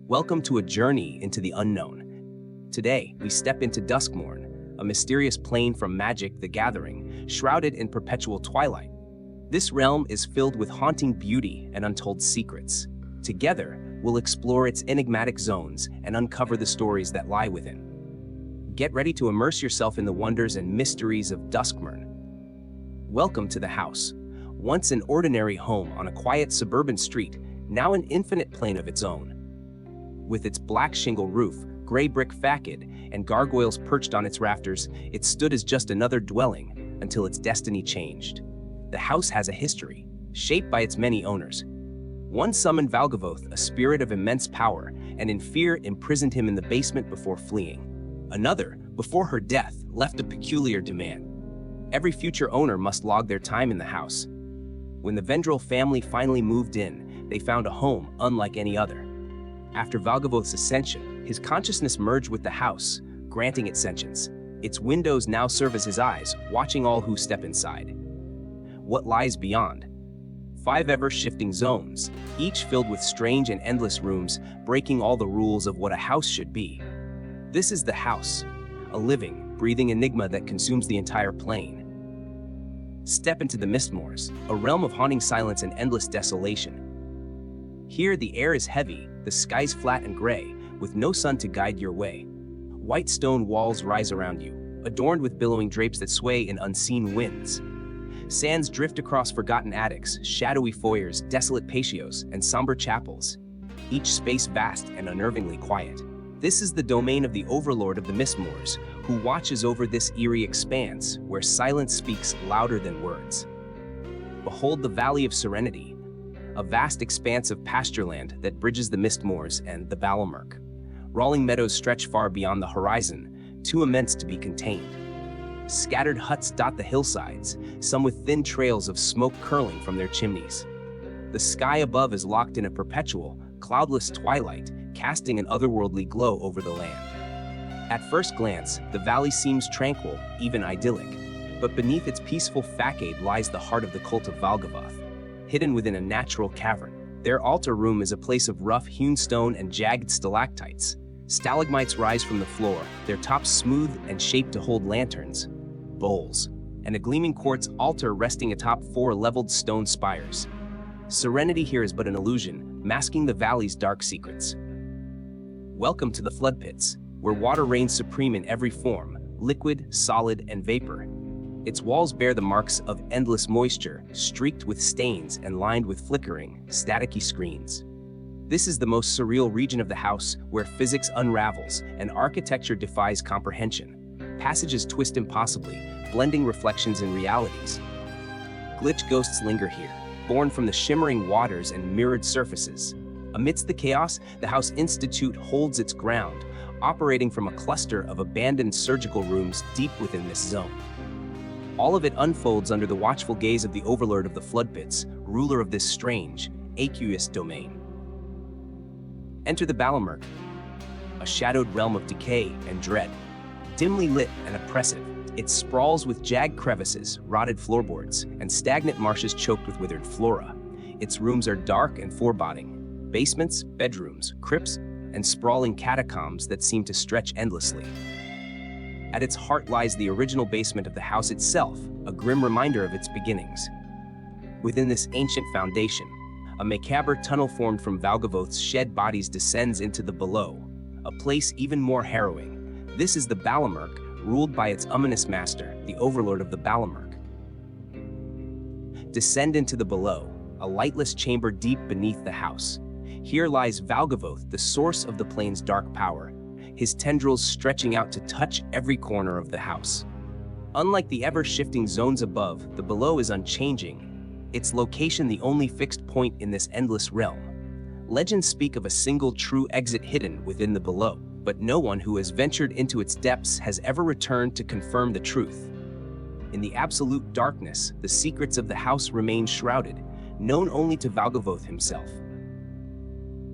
Welcome to a journey into the unknown. Today, we step into Duskmourn, a mysterious plane from Magic: The Gathering, shrouded in perpetual twilight. This realm is filled with haunting beauty and untold secrets. Together, we'll explore its enigmatic zones and uncover the stories that lie within. Get ready to immerse yourself in the wonders and mysteries of Duskmourn. Welcome to the house. Once an ordinary home on a quiet suburban street, now an infinite plane of its own. With its black shingle roof, gray brick facade, and gargoyles perched on its rafters, it stood as just another dwelling until its destiny changed. The house has a history, shaped by its many owners. One summoned Valgavoth, a spirit of immense power, and in fear imprisoned him in the basement before fleeing. Another, before her death, left a peculiar demand. Every future owner must log their time in the house. When the Vendrell family finally moved in, they found a home unlike any other. After Valgavoth's ascension, his consciousness merged with the house, granting it sentience. Its windows now serve as his eyes, watching all who step inside. What lies beyond? 5 ever-shifting zones, each filled with strange and endless rooms, breaking all the rules of what a house should be. This is the house, a living, breathing enigma that consumes the entire plane. Step into the Mistmoors, a realm of haunting silence and endless desolation. Here, the air is heavy, the sky's flat and gray, with no sun to guide your way. White stone walls rise around you, adorned with billowing drapes that sway in unseen winds. Sands drift across forgotten attics, shadowy foyers, desolate patios, and somber chapels, each space vast and unnervingly quiet. This is the domain of the overlord of the Mistmoors, who watches over this eerie expanse where silence speaks louder than words. Behold the Valley of Serenity, a vast expanse of pastureland that bridges the Mistmoors and the Balamur. Rolling meadows stretch far beyond the horizon, too immense to be contained. Scattered huts dot the hillsides, some with thin trails of smoke curling from their chimneys. The sky above is locked in a perpetual, cloudless twilight, casting an otherworldly glow over the land. At first glance, the valley seems tranquil, even idyllic, but beneath its peaceful facade lies the heart of the cult of Valgavoth. Hidden within a natural cavern, their altar room is a place of rough-hewn stone and jagged stalactites. Stalagmites rise from the floor, their tops smooth and shaped to hold lanterns, bowls, and a gleaming quartz altar resting atop 4 leveled stone spires. Serenity here is but an illusion, masking the valley's dark secrets. Welcome to the flood pits, where water reigns supreme in every form, liquid, solid, and vapor. Its walls bear the marks of endless moisture, streaked with stains and lined with flickering, staticky screens. This is the most surreal region of the house, where physics unravels and architecture defies comprehension. Passages twist impossibly, blending reflections and realities. Glitch ghosts linger here, born from the shimmering waters and mirrored surfaces. Amidst the chaos, the House Institute holds its ground, operating from a cluster of abandoned surgical rooms deep within this zone. All of it unfolds under the watchful gaze of the overlord of the flood pits, ruler of this strange, aqueous domain. Enter the Balamur, a shadowed realm of decay and dread. Dimly lit and oppressive, it sprawls with jagged crevices, rotted floorboards, and stagnant marshes choked with withered flora. Its rooms are dark and foreboding, basements, bedrooms, crypts, and sprawling catacombs that seem to stretch endlessly. At its heart lies the original basement of the house itself, a grim reminder of its beginnings. Within this ancient foundation, a macabre tunnel formed from Valgavoth's shed bodies descends into the below, a place even more harrowing. This is the Balamur, ruled by its ominous master, the overlord of the Balamur. Descend into the below, a lightless chamber deep beneath the house. Here lies Valgavoth, the source of the plane's dark power, his tendrils stretching out to touch every corner of the house. Unlike the ever-shifting zones above, the below is unchanging, its location the only fixed point in this endless realm. Legends speak of a single true exit hidden within the below, but no one who has ventured into its depths has ever returned to confirm the truth. In the absolute darkness, the secrets of the house remain shrouded, known only to Valgavoth himself.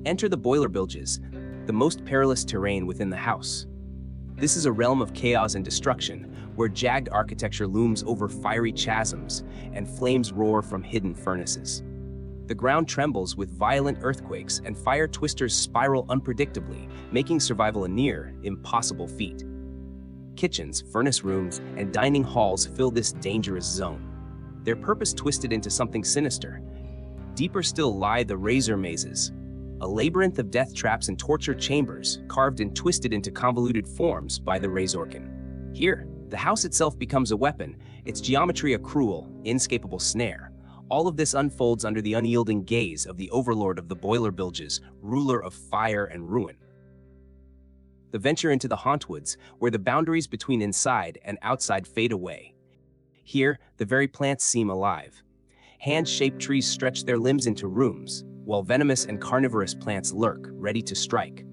Enter the Boilerbuges, the most perilous terrain within the house. This is a realm of chaos and destruction, where jagged architecture looms over fiery chasms and flames roar from hidden furnaces. The ground trembles with violent earthquakes and fire twisters spiral unpredictably, making survival a near impossible feat. Kitchens, furnace rooms, and dining halls fill this dangerous zone, their purpose twisted into something sinister. Deeper still lie the razor mazes, a labyrinth of death traps and torture chambers carved and twisted into convoluted forms by the Razorkin. Here, the house itself becomes a weapon, its geometry a cruel, inescapable snare. All of this unfolds under the unyielding gaze of the overlord of the Boilerbuges, ruler of fire and ruin. The venture into the Hauntwoods, where the boundaries between inside and outside fade away. Here, the very plants seem alive. Hand-shaped trees stretch their limbs into rooms, while venomous and carnivorous plants lurk, ready to strike.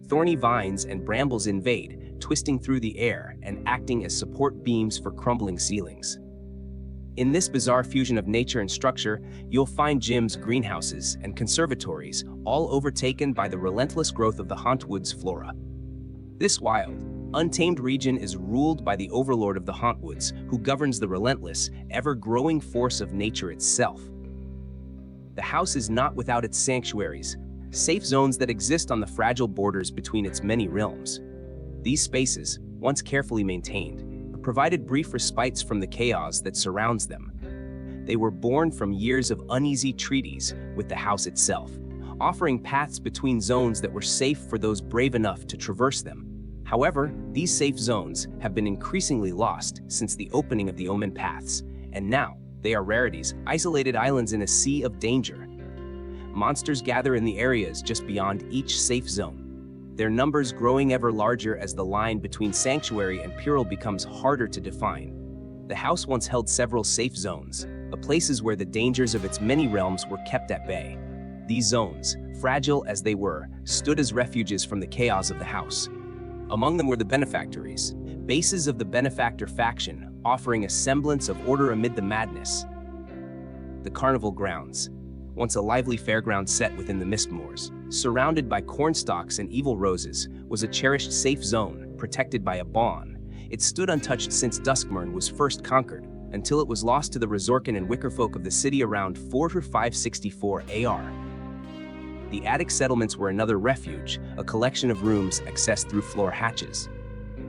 Thorny vines and brambles invade, twisting through the air and acting as support beams for crumbling ceilings. In this bizarre fusion of nature and structure, you'll find gyms, greenhouses, and conservatories, all overtaken by the relentless growth of the Hauntwoods flora. This wild, untamed region is ruled by the overlord of the Hauntwoods, who governs the relentless, ever-growing force of nature itself. The house is not without its sanctuaries, safe zones that exist on the fragile borders between its many realms. These spaces, once carefully maintained, provided brief respites from the chaos that surrounds them. They were born from years of uneasy treaties with the house itself, offering paths between zones that were safe for those brave enough to traverse them. However, these safe zones have been increasingly lost since the opening of the Omen paths, and now they are rarities, isolated islands in a sea of danger. Monsters gather in the areas just beyond each safe zone, their numbers growing ever larger as the line between sanctuary and peril becomes harder to define. The house once held several safe zones, places where the dangers of its many realms were kept at bay. These zones, fragile as they were, stood as refuges from the chaos of the house. Among them were the benefactories, bases of the benefactor faction, offering a semblance of order amid the madness. The carnival grounds, once a lively fairground set within the mist moors, surrounded by cornstalks and evil roses, was a cherished safe zone, protected by a bond. It stood untouched since Duskmourn was first conquered, until it was lost to the Razorkin and Wickerfolk of the city around 4564 AR. The attic settlements were another refuge, a collection of rooms accessed through floor hatches.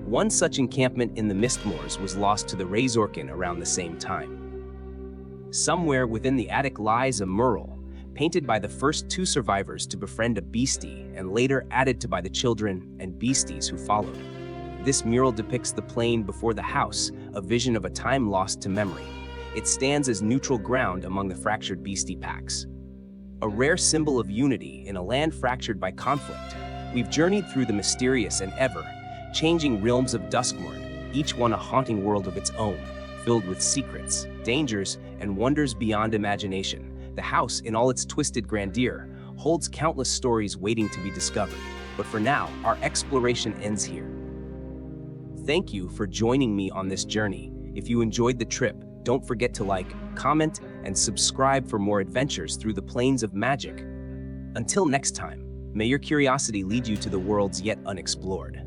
One such encampment in the Mistmoors was lost to the Razorkin around the same time. Somewhere within the attic lies a mural, painted by the first two survivors to befriend a beastie and later added to by the children and beasties who followed. This mural depicts the plain before the house, a vision of a time lost to memory. It stands as neutral ground among the fractured beastie packs. A rare symbol of unity in a land fractured by conflict, we've journeyed through the mysterious and ever-changing realms of Duskmourn, each one a haunting world of its own, filled with secrets, dangers, and wonders beyond imagination. The house, in all its twisted grandeur, holds countless stories waiting to be discovered. But for now, our exploration ends here. Thank you for joining me on this journey. If you enjoyed the trip, don't forget to like, comment, and subscribe for more adventures through the plains of magic. Until next time, may your curiosity lead you to the worlds yet unexplored.